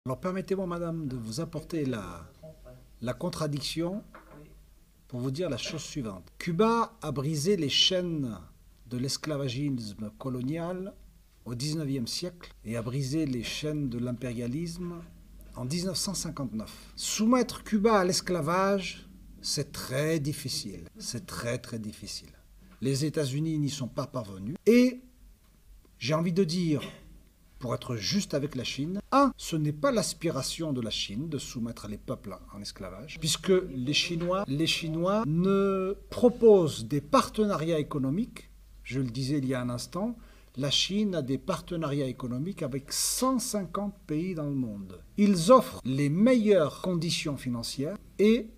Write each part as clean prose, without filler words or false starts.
Alors permettez-moi, madame, de vous apporter la contradiction pour vous dire la chose suivante. Cuba a brisé les chaînes de l'esclavagisme colonial au XIXe siècle et a brisé les chaînes de l'impérialisme en 1959. Soumettre Cuba à l'esclavage, c'est très difficile. C'est très très difficile. Les États-Unis n'y sont pas parvenus. Et j'ai envie de dire, pour être juste avec la Chine, ce n'est pas l'aspiration de la Chine de soumettre les peuples en esclavage, puisque les Chinois ne proposent des partenariats économiques. Je le disais il y a un instant, la Chine a des partenariats économiques avec 150 pays dans le monde. Ils offrent les meilleures conditions financières et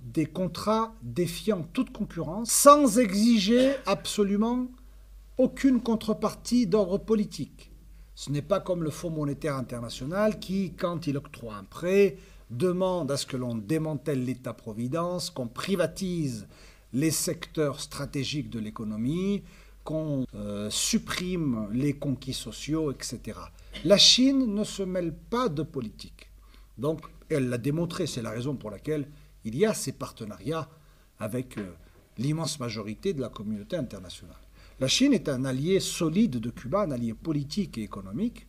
des contrats défiant toute concurrence, sans exiger absolument aucune contrepartie d'ordre politique. Ce n'est pas comme le Fonds monétaire international qui, quand il octroie un prêt, demande à ce que l'on démantèle l'État-providence, qu'on privatise les secteurs stratégiques de l'économie, qu'on supprime les conquis sociaux, etc. La Chine ne se mêle pas de politique. Donc, elle l'a démontré, c'est la raison pour laquelle il y a ces partenariats avec l'immense majorité de la communauté internationale. La Chine est un allié solide de Cuba, un allié politique et économique.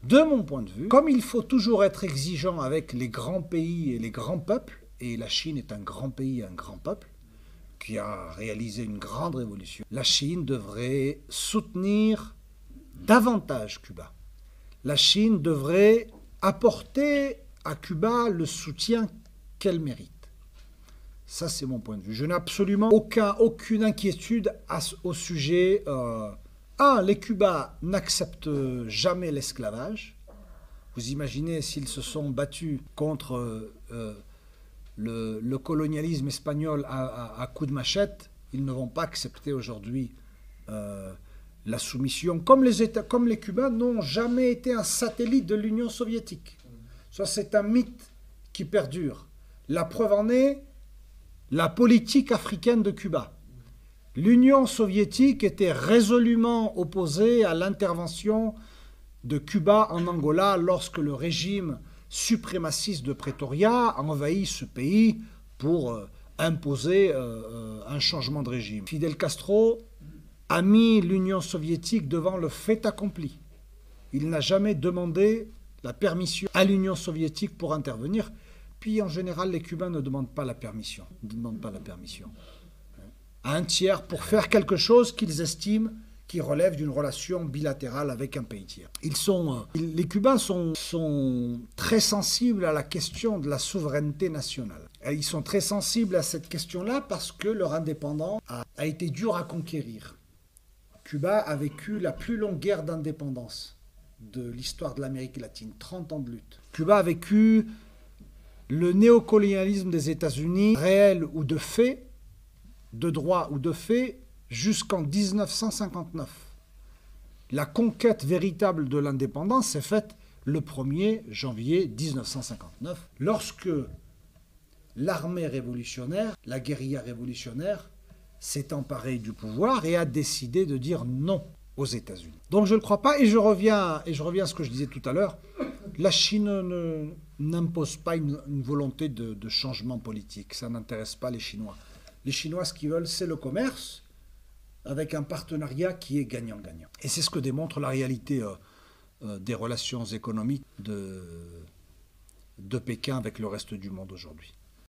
De mon point de vue, comme il faut toujours être exigeant avec les grands pays et les grands peuples, et la Chine est un grand pays et un grand peuple, qui a réalisé une grande révolution, la Chine devrait soutenir davantage Cuba. La Chine devrait apporter à Cuba le soutien qu'elle mérite. Ça, c'est mon point de vue. Je n'ai absolument aucune inquiétude au sujet. Les Cubains n'acceptent jamais l'esclavage. Vous imaginez s'ils se sont battus contre le colonialisme espagnol à coups de machette, ils ne vont pas accepter aujourd'hui la soumission. Comme les Cubains n'ont jamais été un satellite de l'Union soviétique. Ça, c'est un mythe qui perdure. La preuve en est la politique africaine de Cuba. L'Union soviétique était résolument opposée à l'intervention de Cuba en Angola lorsque le régime suprémaciste de Pretoria a envahi ce pays pour imposer un changement de régime. Fidel Castro a mis l'Union soviétique devant le fait accompli. Il n'a jamais demandé la permission à l'Union soviétique pour intervenir. Puis en général, les Cubains ne demandent pas la permission. Ils ne demandent pas la permission à un tiers pour faire quelque chose qu'ils estiment qui relève d'une relation bilatérale avec un pays tiers. Les Cubains sont très sensibles à la question de la souveraineté nationale. Et ils sont très sensibles à cette question-là parce que leur indépendance a été dure à conquérir. Cuba a vécu la plus longue guerre d'indépendance de l'histoire de l'Amérique latine, 30 ans de lutte. Cuba a vécu le néocolonialisme des États-Unis, réel ou de fait, de droit ou de fait, jusqu'en 1959. La conquête véritable de l'indépendance s'est faite le 1er janvier 1959, lorsque l'armée révolutionnaire, la guérilla révolutionnaire, s'est emparée du pouvoir et a décidé de dire non aux États-Unis. Donc je ne le crois pas, et je reviens à ce que je disais tout à l'heure. La Chine n'impose pas une volonté de changement politique. Ça n'intéresse pas les Chinois. Les Chinois, ce qu'ils veulent, c'est le commerce avec un partenariat qui est gagnant-gagnant. Et c'est ce que démontre la réalité des relations économiques de Pékin avec le reste du monde aujourd'hui.